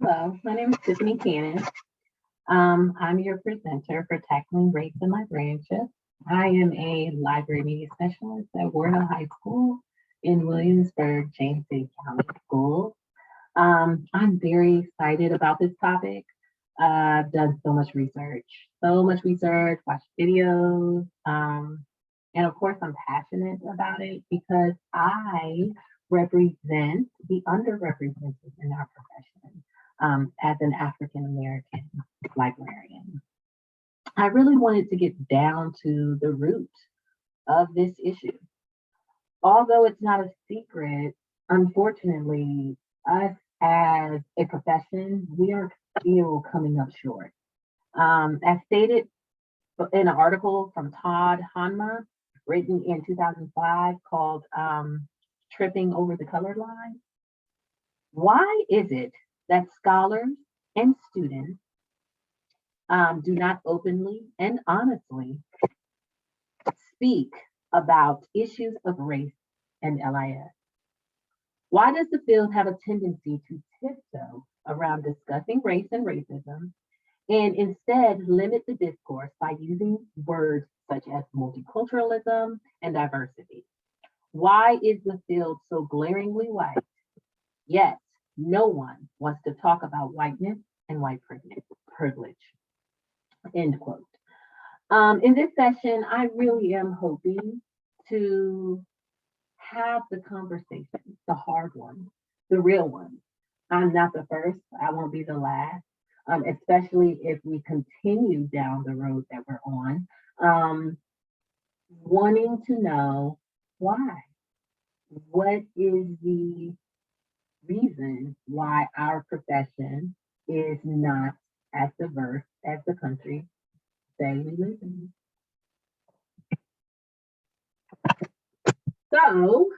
Hello, my name is Tiffany Cannon. I'm your presenter for Tackling Race in Librarianship. I am a library media specialist at Warrenville High School in Williamsburg, James City County Schools. I'm very excited about this topic. I've done so much research, watched videos, and of course, I'm passionate about it because I represent the underrepresented in our profession as an African American librarian. I really wanted to get down to the root of this issue. Although it's not a secret, unfortunately, us as a profession, we are still coming up short. As stated in an article from Todd Hanma, written in 2005, called Tripping Over the Color Line, why is it that scholars and students do not openly and honestly speak about issues of race and LIS? Why does the field have a tendency to tiptoe around discussing race and racism and instead limit the discourse by using words such as multiculturalism and diversity? Why is the field so glaringly white, yet no one wants to talk about whiteness and white privilege? End quote. In this session, I really am hoping to have the conversation, the hard one, the real one. I'm not the first, I won't be the last, especially if we continue down the road that we're on, wanting to know why. What is the reason why our profession is not as diverse as the country say we live in? So,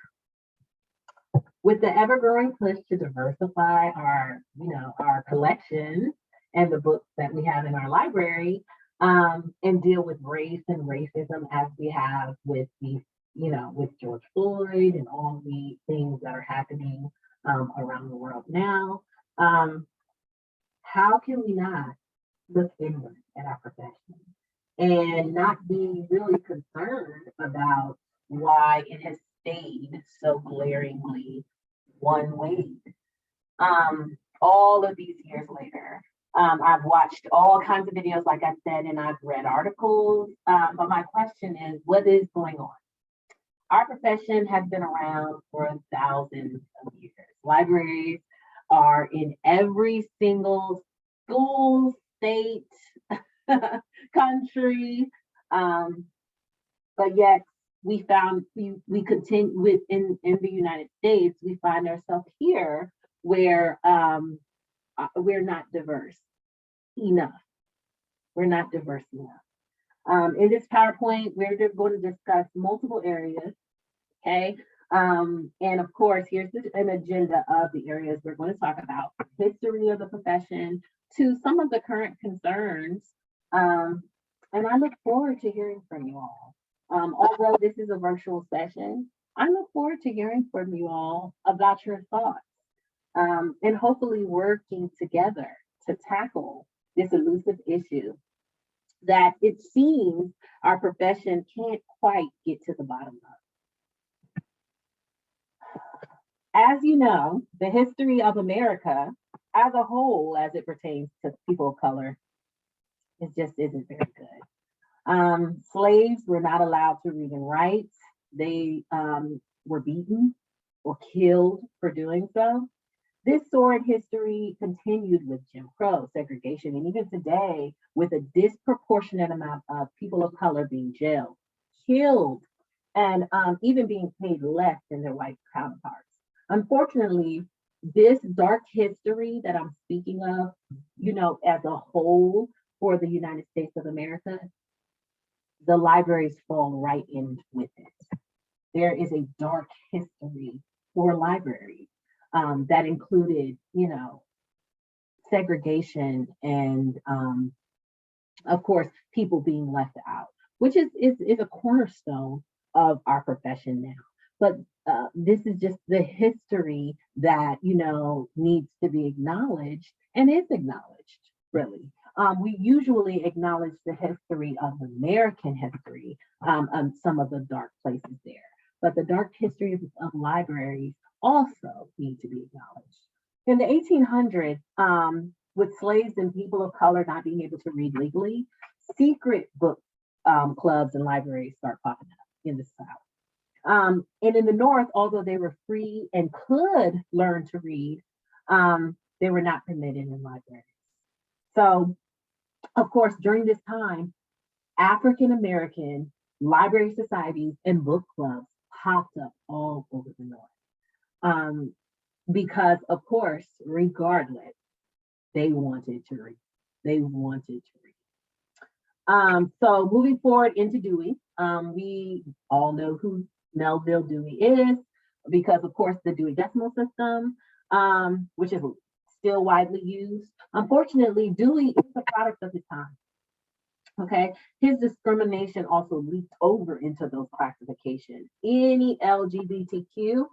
with the ever-growing push to diversify our collection and the books that we have in our library, and deal with race and racism as we have with with George Floyd and all the things that are happening around the world now, how can we not look inward at our profession and not be really concerned about why it has stayed so glaringly one way? All of these years later, I've watched all kinds of videos, like I said, and I've read articles. But my question is, what is going on? Our profession has been around for thousands of years. Libraries are in every single school, state, country, but yet we continue in the United States, we find ourselves here where we're not diverse enough. We're not diverse enough. In this PowerPoint, we're going to discuss multiple areas, okay? And of course, here's an agenda of the areas we're going to talk about: history of the profession to some of the current concerns. And I look forward to hearing from you all. Although this is a virtual session, I look forward to hearing from you all about your thoughts, and hopefully working together to tackle this elusive issue that it seems our profession can't quite get to the bottom of. As you know, the history of America as a whole, as it pertains to people of color, it just isn't very good. Slaves were not allowed to read and write. They were beaten or killed for doing so. This sordid history continued with Jim Crow, segregation, and even today with a disproportionate amount of people of color being jailed, killed, and even being paid less than their white counterparts. Unfortunately, this dark history that I'm speaking of, as a whole for the United States of America, the libraries fall right in with it. There is a dark history for libraries that included, segregation and, of course, people being left out, which is a cornerstone of our profession now. but this is just the history that, needs to be acknowledged and is acknowledged, really. We usually acknowledge the history of American history, and some of the dark places there. But the dark history of libraries also need to be acknowledged. In the 1800s, with slaves and people of color not being able to read legally, secret book clubs and libraries start popping up in the South. And in the North, although they were free and could learn to read, they were not permitted in libraries. So, of course, during this time, African American library societies and book clubs popped up all over the North. Um, because, of course, regardless, they wanted to read. They wanted to read. So moving forward into Dewey, we all know who Melville Dewey is because, of course, the Dewey Decimal System, which is still widely used. Unfortunately, Dewey is a product of his time. Okay, his discrimination also leaked over into those classifications. Any LGBTQ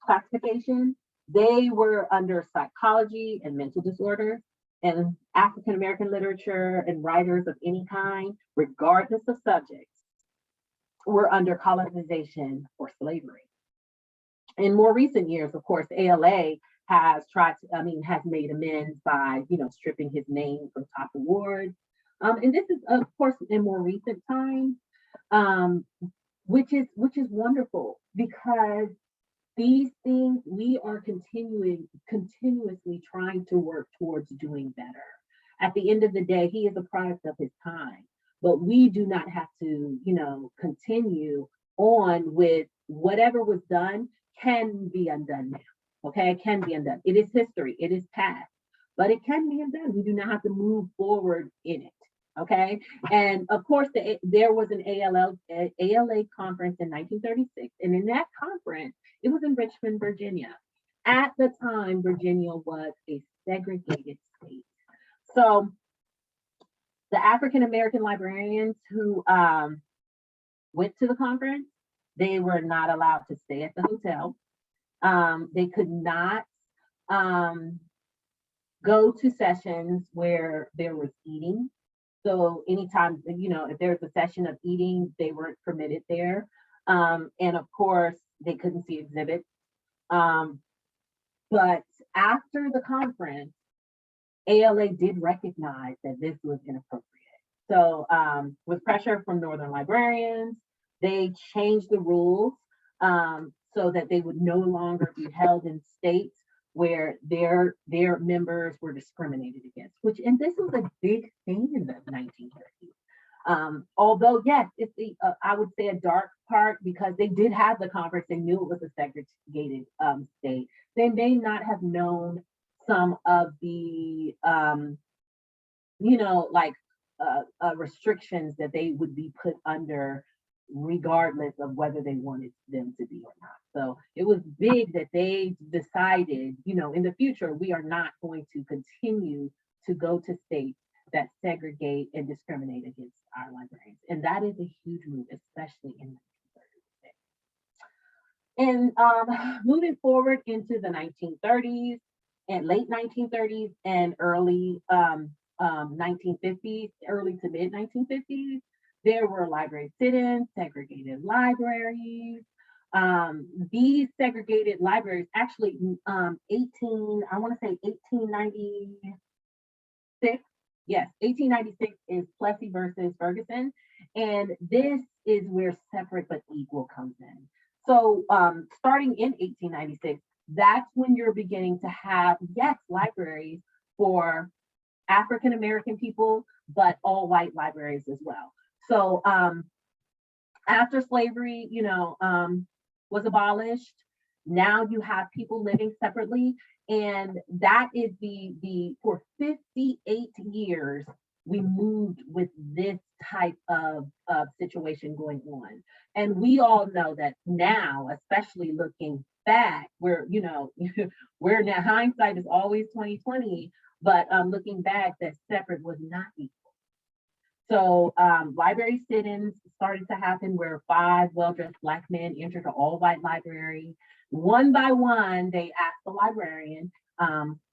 classification, they were under psychology and mental disorders, and African American literature and writers of any kind, regardless of subjects, were under colonization or slavery. In more recent years, of course, ALA has has made amends by, stripping his name from top awards. And this is, of course, in more recent times, um, which is wonderful because these things we are continuously trying to work towards doing better. At the end of the day, he is a product of his time, but we do not have to, continue on with whatever was done can be undone now. Okay, it can be undone. It is history, it is past, but it can be undone. We do not have to move forward in it. Okay, and of course, there was an ALA conference in 1936, and in that conference, it was in Richmond, Virginia. At the time, Virginia was a segregated state. So the African American librarians who went to the conference, they were not allowed to stay at the hotel. They could not go to sessions where there was eating. So anytime, if there's a session of eating, they weren't permitted there. And of course, they couldn't see exhibits. But after the conference, ALA did recognize that this was inappropriate. So with pressure from Northern librarians, they changed the rules so that they would no longer be held in states where their members were discriminated against, and this was a big thing in the 1930s. Although, yes, it's I would say a dark part because they did have the conference, they knew it was a segregated state. They may not have known some of the, restrictions that they would be put under regardless of whether they wanted them to be or not. So it was big that they decided, in the future, we are not going to continue to go to states that segregate and discriminate against our librarians. And that is a huge move, especially in 1936. And moving forward into the 1930s and late 1930s and early 1950s, early to mid 1950s, there were library sit-ins, segregated libraries. These segregated libraries actually, I want to say 1896. Yes, 1896 is Plessy versus Ferguson. And this is where separate but equal comes in. So starting in 1896, that's when you're beginning to have, yes, libraries for African American people, but all white libraries as well. So after slavery, was abolished, now you have people living separately, and that is the for 58 years we moved with this type of situation going on, and we all know that now, especially looking back, where where now hindsight is always 2020, but looking back, that separate was not equal. So library sit-ins started to happen where 5 well-dressed Black men entered an all-white library. One by one, they asked the librarian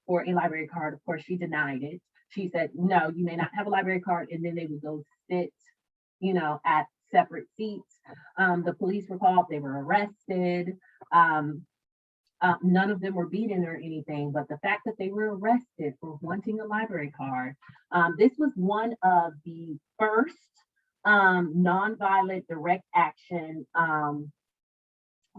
for a library card. Of course, she denied it. She said, no, you may not have a library card. And then they would go sit, at separate seats. The police were called, they were arrested. Um, None of them were beaten or anything, but the fact that they were arrested for wanting a library card, this was one of the first nonviolent direct action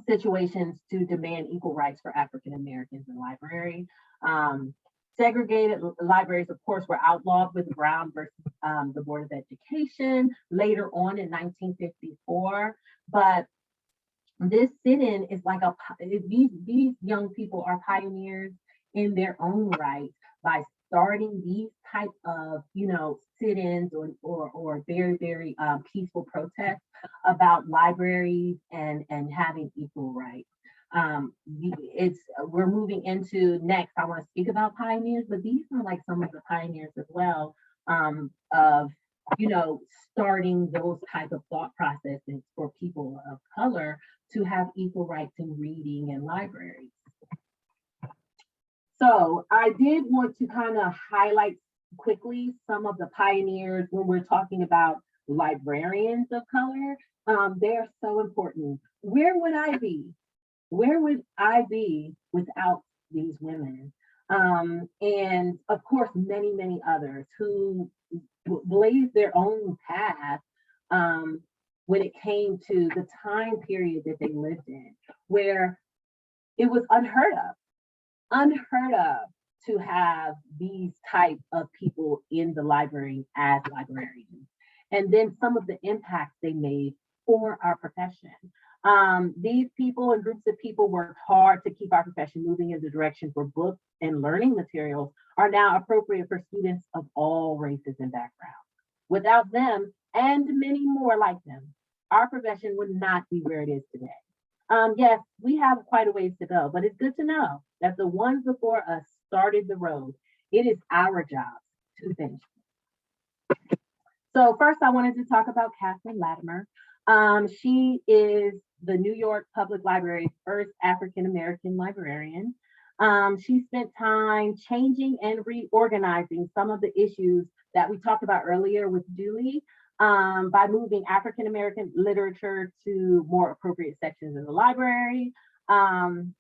situations to demand equal rights for African Americans in library. Um, Segregated libraries, of course, were outlawed with Brown versus the Board of Education later on in 1954. But this sit-in is like these young people are pioneers in their own right by starting these type of sit-ins or very very peaceful protests about libraries and having equal rights. It's We're moving into next. I want to speak about pioneers, but these are like some of the pioneers as well, of starting those type of thought processes for people of color to have equal rights in reading and libraries. So I did want to kind of highlight quickly some of the pioneers when we're talking about librarians of color. They're so important. Where would I be? Where would I be without these women? And of course, many, many others who blazed their own path when it came to the time period that they lived in, where it was unheard of to have these type of people in the library as librarians. And then some of the impacts they made for our profession. These people and groups of people worked hard to keep our profession moving in the direction where books and learning materials are now appropriate for students of all races and backgrounds. Without them and many more like them, our profession would not be where it is today. Yes, we have quite a ways to go, but it's good to know that the ones before us started the road. It is our job to finish. So first, I wanted to talk about Catherine Latimer. She is the New York Public Library's first African American librarian. She spent time changing and reorganizing some of the issues that we talked about earlier with Julie, by moving African American literature to more appropriate sections in the library. And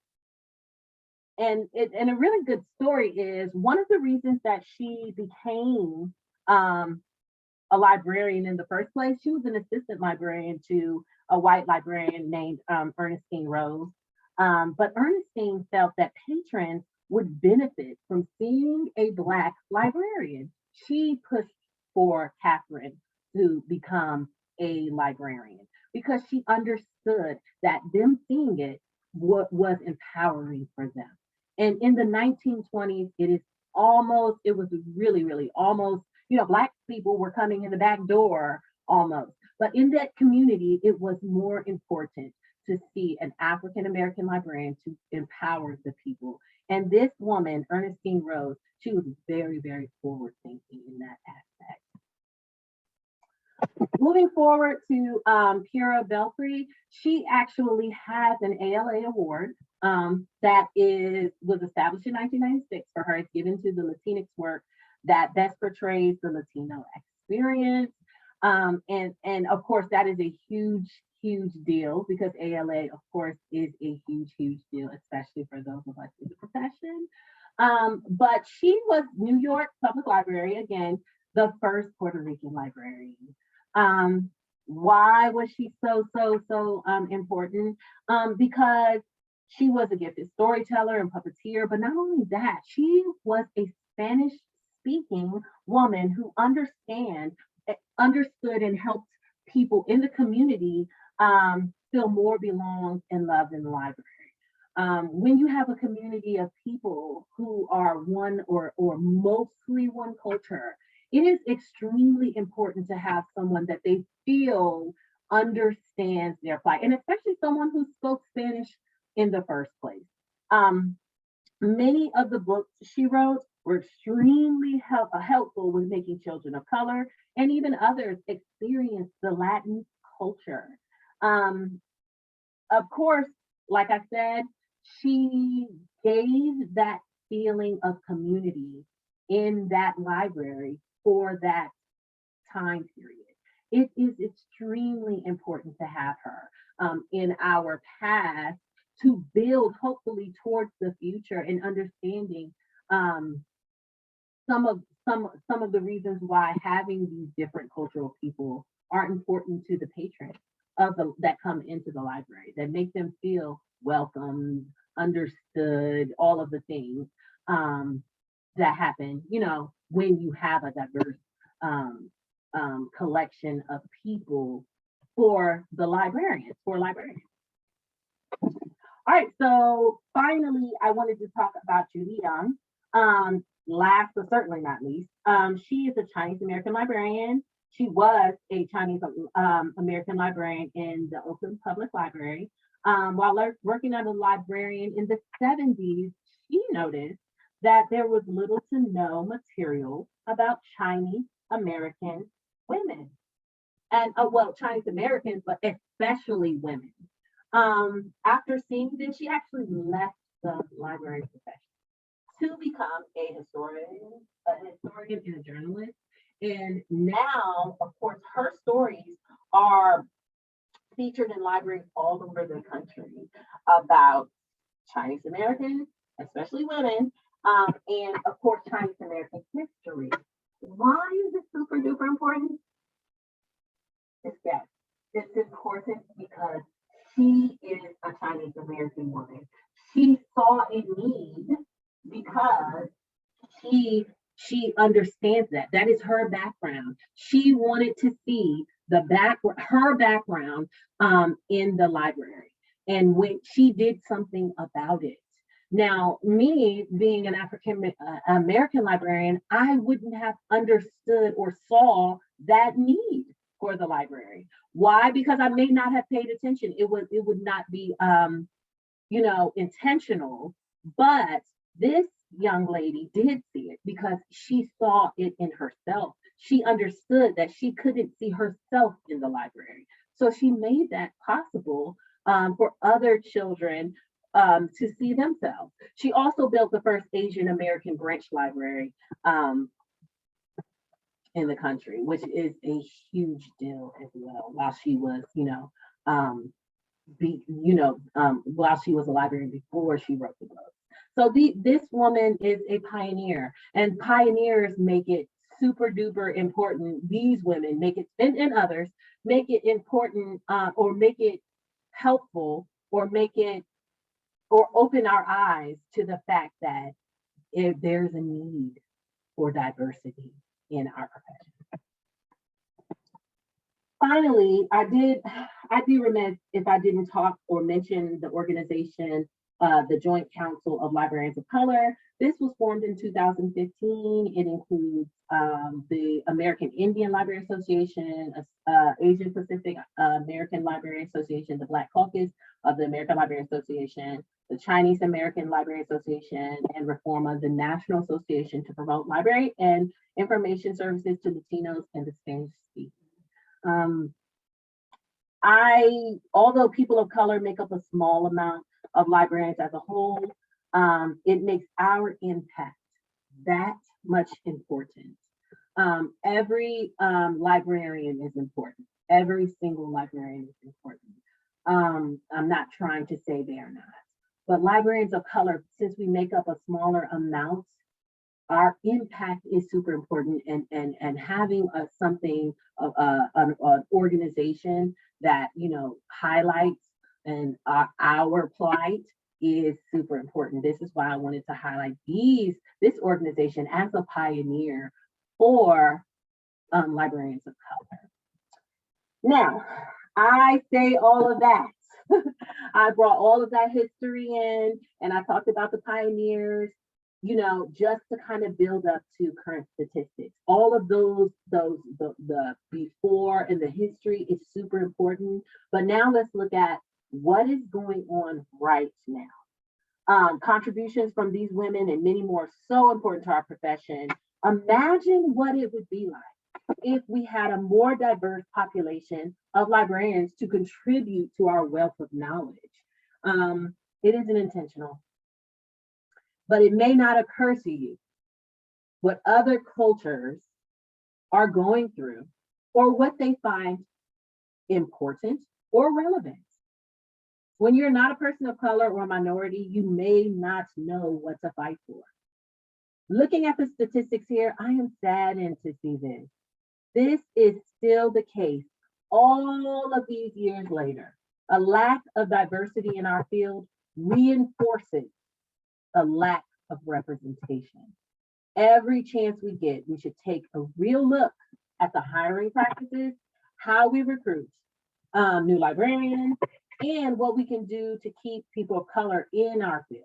a really good story is one of the reasons that she became a librarian in the first place. She was an assistant librarian to a white librarian named Ernestine Rose. But Ernestine felt that patrons would benefit from seeing a Black librarian. She pushed for Catherine to become a librarian because she understood that them seeing it was empowering for them. And in the 1920s, it was really, really almost, Black people were coming in the back door almost. But in that community, it was more important to see an African American librarian to empower the people. And this woman, Ernestine Rose, she was very, very forward thinking in that aspect. Moving forward to Pura Belfry, she actually has an ALA award that was established in 1996 for her. It's given to the Latinx work that best portrays the Latino experience. And of course, that is a huge, huge deal because ALA, of course, is a huge, huge deal, especially for those of us in the profession. But she was New York Public Library, again, the first Puerto Rican librarian. Why was she so important? Because she was a gifted storyteller and puppeteer, but not only that, she was a Spanish speaking woman who understood and helped people in the community feel more belonged and loved in the library. When you have a community of people who are one or mostly one culture, it is extremely important to have someone that they feel understands their plight, and especially someone who spoke Spanish in the first place. Many of the books she wrote were extremely helpful with making children of color and even others experience the Latin culture. Um, of course, like I said, she gave that feeling of community in that library for that time period. It is extremely important to have her in our past to build, hopefully, towards the future and understanding um, some of the reasons why having these different cultural people are important to the patrons that come into the library, that make them feel welcomed, understood, all of the things that happen, when you have a diverse um, collection of people for librarians. All right, so finally, I wanted to talk about Judy Young. Last but certainly not least, she is a Chinese American librarian. She was a Chinese American librarian in the Oakland Public Library. While working as a librarian in the 70s, she noticed that there was little to no material about Chinese American women. And well, Chinese Americans, but especially women. After seeing this, she actually left the library profession to become a historian and a journalist. And now, of course, her stories are featured in libraries all over the country about Chinese Americans, especially women, and of course, Chinese American history. Why is it super duper important? Yes, it's important because she is a Chinese American woman. She saw a need because she understands that. That is her background. She wanted to see her background in the library, and when she did something about it. Now, me being an African American librarian, I wouldn't have understood or saw that need for the library. Why? Because I may not have paid attention. It would not be intentional. But this young lady did see it because she saw it in herself. She understood that she couldn't see herself in the library. So she made that possible for other children to see themselves. She also built the first Asian American branch library in the country, which is a huge deal as well. While she was, while she was a librarian before she wrote the book. So this woman is a pioneer, and pioneers make it super duper important. These women make it, and others make it important, or make it helpful, or make it, or open our eyes to the fact that if there's a need for diversity in our profession. Finally, I'd be remiss if I didn't talk or mention the organization, the Joint Council of Librarians of Color. This was formed in 2015. It includes the American Indian Library Association, Asian Pacific American Library Association, the Black Caucus of the American Library Association, the Chinese American Library Association, and Reforma, the National Association to Promote Library and Information Services to Latinos and the Spanish speakers. Although people of color make up a small amount of librarians as a whole, it makes our impact that much important. Every librarian is important. Every single librarian is important. I'm not trying to say they are not, but librarians of color, since we make up a smaller amount, our impact is super important, and having something of an organization that highlights and our plight is super important. This is why I wanted to highlight this organization as a pioneer for librarians of color. Now, I say all of that. I brought all of that history in, and I talked about the pioneers, just to kind of build up to current statistics. All of the before and the history is super important. But now let's look at what is going on right now. Contributions from these women and many more so important to our profession. Imagine what it would be like if we had a more diverse population of librarians to contribute to our wealth of knowledge. It isn't intentional, but it may not occur to you what other cultures are going through or what they find important or relevant. When you're not a person of color or a minority, you may not know what to fight for. Looking at the statistics here, I am saddened to see this. This is still the case all of these years later. A lack of diversity in our field reinforces a lack of representation. Every chance we get, we should take a real look at the hiring practices, how we recruit new librarians, and what we can do to keep people of color in our field.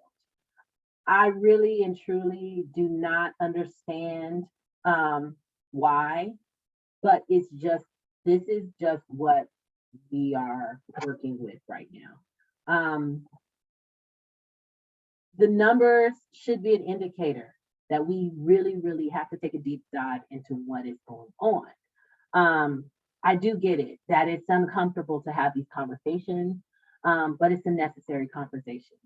I really and truly do not understand why, but this is just what we are working with right now. The numbers should be an indicator that we really have to take a deep dive into what is going on. I do get it that it's uncomfortable to have these conversations, but it's a necessary conversation.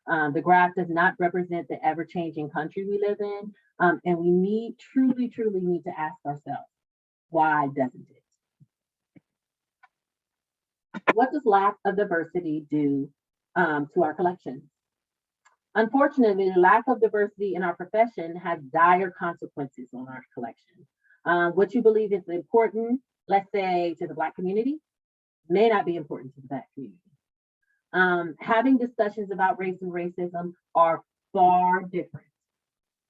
The graph does not represent the ever-changing country we live in, and we truly need to ask ourselves, why doesn't it? What does lack of diversity do to our collections? Unfortunately, lack of diversity in our profession has dire consequences on our collection. What you believe is important, let's say to the Black community, may not be important to the Black community. Having discussions about race and racism are far different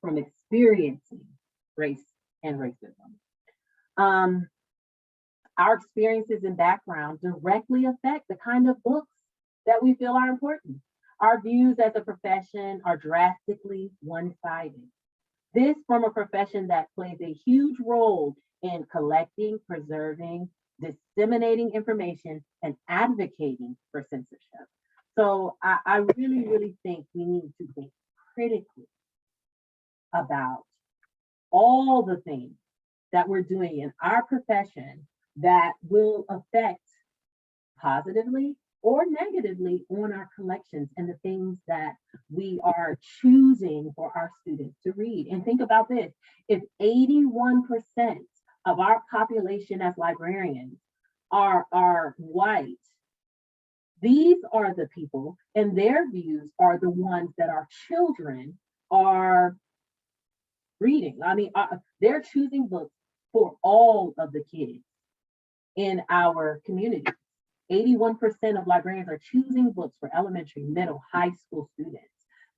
from experiencing race and racism. Our experiences and background directly affect the kind of books that we feel are important. Our views as a profession are drastically one-sided. This from a profession that plays a huge role in collecting, preserving, disseminating information, and advocating for censorship. So I really think we need to think critically about all the things that we're doing in our profession that will affect positively or negatively on our collections and the things that we are choosing for our students to read. And think about this, if 81% of our population as librarians are white, these are the people and their views are the ones that our children are reading. I mean, they're choosing books for all of the kids in our community. 81% of librarians are choosing books for elementary, middle, high school students.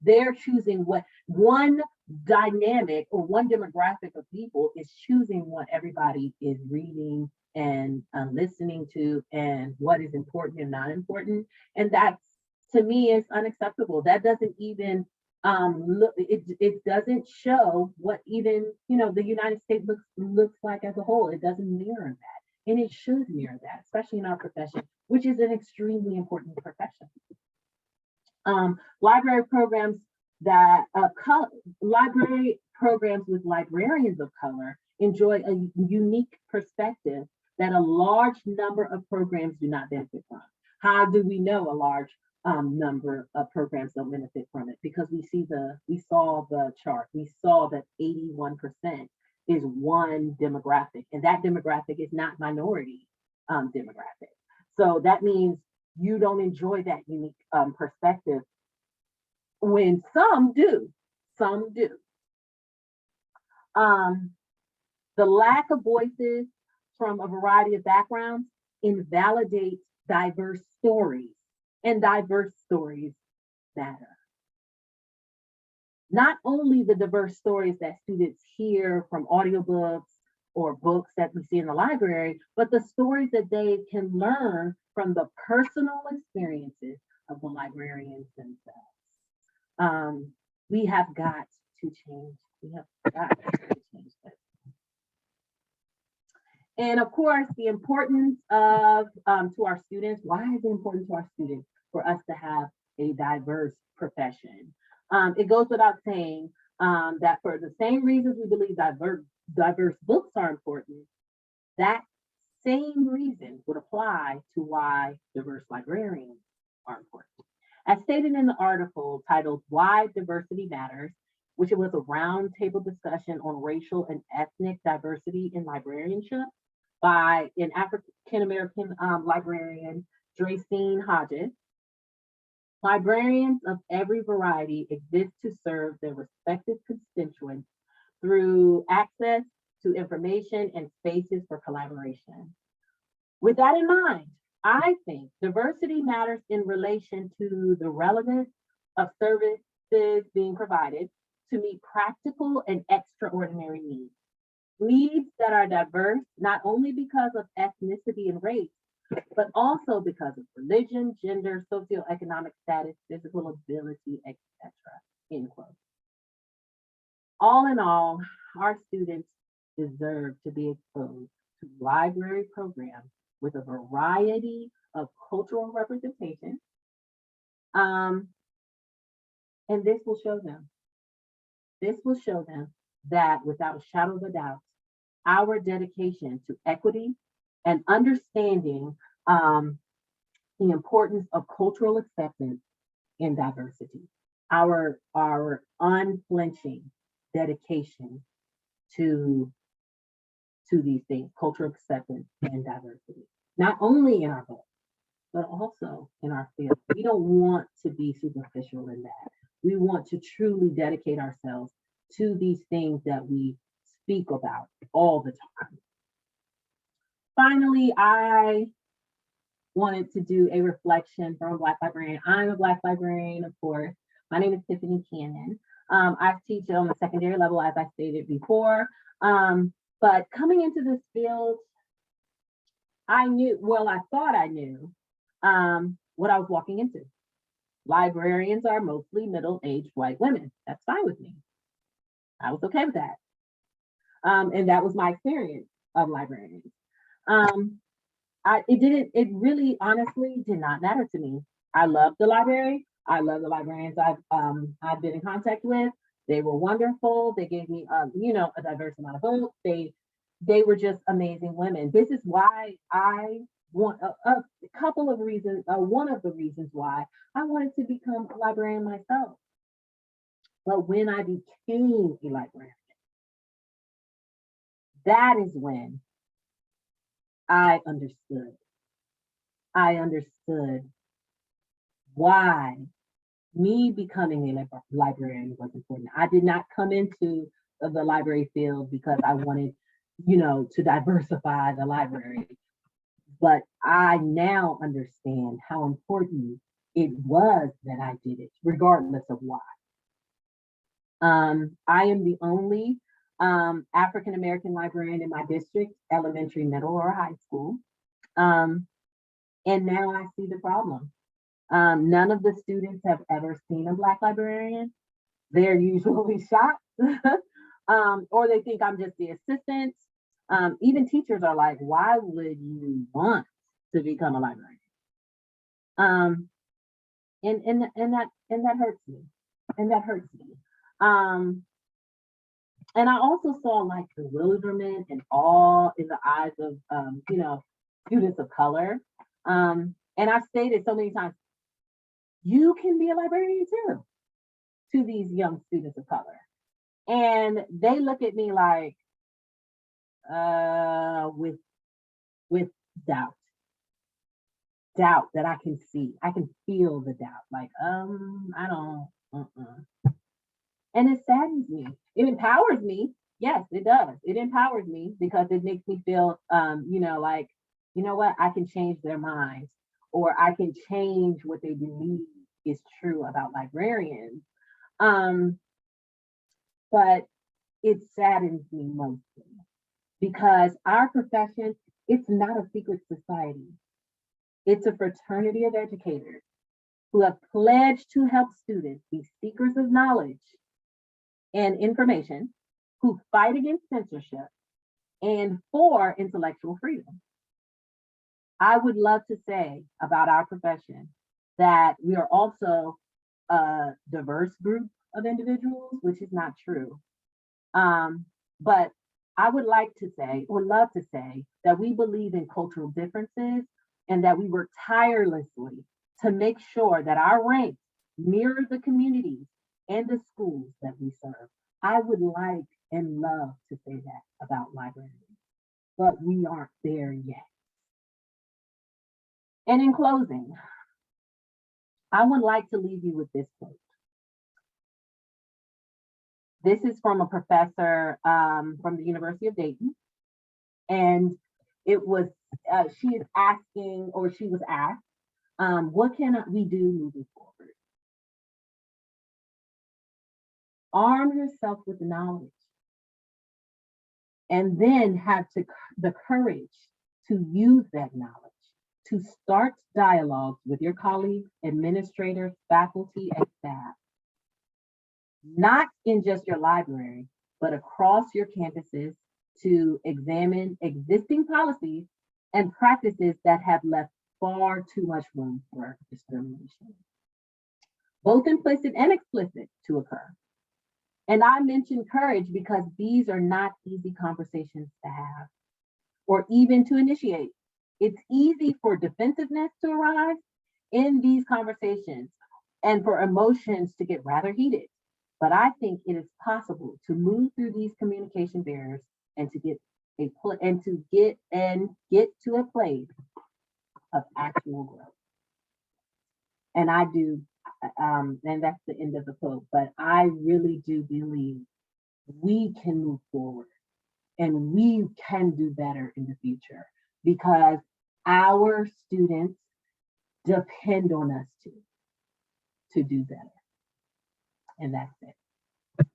They're choosing what one dynamic or one demographic of people is choosing what everybody is reading and listening to and what is important and not important. And that to me is unacceptable. That doesn't even it doesn't show what even the United States looks like as a whole. It doesn't mirror that. And it should mirror that, especially in our profession, which is an extremely important profession. Library programs with librarians of color enjoy a unique perspective that a large number of programs do not benefit from. How do we know a large number of programs don't benefit from it? Because we saw the chart. We saw that 81% is one demographic, and that demographic is not minority demographic. So that means you don't enjoy that unique perspective when some do. The lack of voices from a variety of backgrounds invalidates diverse stories, and diverse stories matter. Not only the diverse stories that students hear from audiobooks or books that we see in the library, but the stories that they can learn from the personal experiences of the librarians themselves. We have got to change. We have got to change this. And of course, the importance of to our students. Why is it important to our students for us to have a diverse profession. It goes without saying that for the same reasons we believe diverse books are important, that same reason would apply to why diverse librarians are important. As stated in the article titled Why Diversity Matters, which was a roundtable discussion on racial and ethnic diversity in librarianship by an African American librarian, Dracine Hodges. Librarians of every variety exist to serve their respective constituents through access to information and spaces for collaboration. With that in mind, I think diversity matters in relation to the relevance of services being provided to meet practical and extraordinary needs. Needs that are diverse not only because of ethnicity and race, but also because of religion, gender, socioeconomic status, physical ability, etc. End quote. All in all, our students deserve to be exposed to library programs with a variety of cultural representation. And this will show them. This will show them that without a shadow of a doubt, our dedication to equity and understanding the importance of cultural acceptance and diversity, our unflinching dedication to these things, cultural acceptance and diversity, not only in our books, but also in our field. We don't want to be superficial in that. We want to truly dedicate ourselves to these things that we speak about all the time. Finally, I wanted to do a reflection from a Black librarian. I'm a Black librarian, of course. My name is Tiffany Cannon. I teach on the secondary level, as I stated before. But coming into this field, I thought I knew what I was walking into. Librarians are mostly middle-aged white women. That's fine with me. I was okay with that. And that was my experience of librarians. It really honestly did not matter to me. I love the library. I love the librarians I've been in contact with. They were wonderful. They gave me a diverse amount of books. They were just amazing women. This is why I want a couple of reasons, one of the reasons why I wanted to become a librarian myself. But when I became a librarian, that is when I understood. I understood why me becoming a librarian was important. I did not come into the library field because I wanted, to diversify the library. But I now understand how important it was that I did it, regardless of why. I am the only African American librarian in my district, elementary, middle, or high school. And now I see the problem. None of the students have ever seen a Black librarian. They're usually shocked, or they think I'm just the assistant. Even teachers are like, why would you want to become a librarian? And that hurts me. And that hurts me. And I also saw like bewilderment and awe in the eyes of students of color. And I've stated so many times, you can be a librarian too, to these young students of color. And they look at me like, with doubt that I can see. I can feel the doubt. Like, I don't, And it saddens me. It empowers me. Yes, it does. It empowers me because it makes me feel, like, you know what? I can change their minds, or I can change what they believe is true about librarians. But it saddens me mostly because our profession, it's not a secret society. It's a fraternity of educators who have pledged to help students be seekers of knowledge and information, who fight against censorship and for intellectual freedom. I would love to say about our profession that we are also a diverse group of individuals, which is not true. But I would like to say, or love to say, that we believe in cultural differences and that we work tirelessly to make sure that our ranks mirror the communities and the schools that we serve. I would like and love to say that about libraries, but we aren't there yet. And in closing, I would like to leave you with this quote. This is from a professor from the University of Dayton. And it was, she is asking, or she was asked, what can we do moving forward? Arm yourself with knowledge and then have the courage to use that knowledge to start dialogues with your colleagues, administrators, faculty, and staff. Not in just your library, but across your campuses to examine existing policies and practices that have left far too much room for discrimination, both implicit and explicit, to occur. And I mention courage because these are not easy conversations to have or even to initiate. It's easy for defensiveness to arise in these conversations and for emotions to get rather heated. But I think it is possible to move through these communication barriers and to get to a place of actual growth. And I do, and that's the end of the quote, but I really do believe we can move forward and we can do better in the future because our students depend on us to do better. And that's it.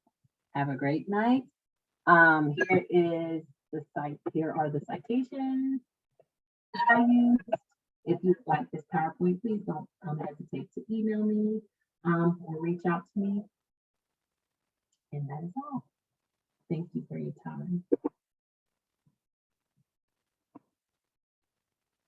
Have a great night. Here is the site. Here are the citations that I used. If you like this PowerPoint, please don't hesitate to email me or reach out to me. And that is all.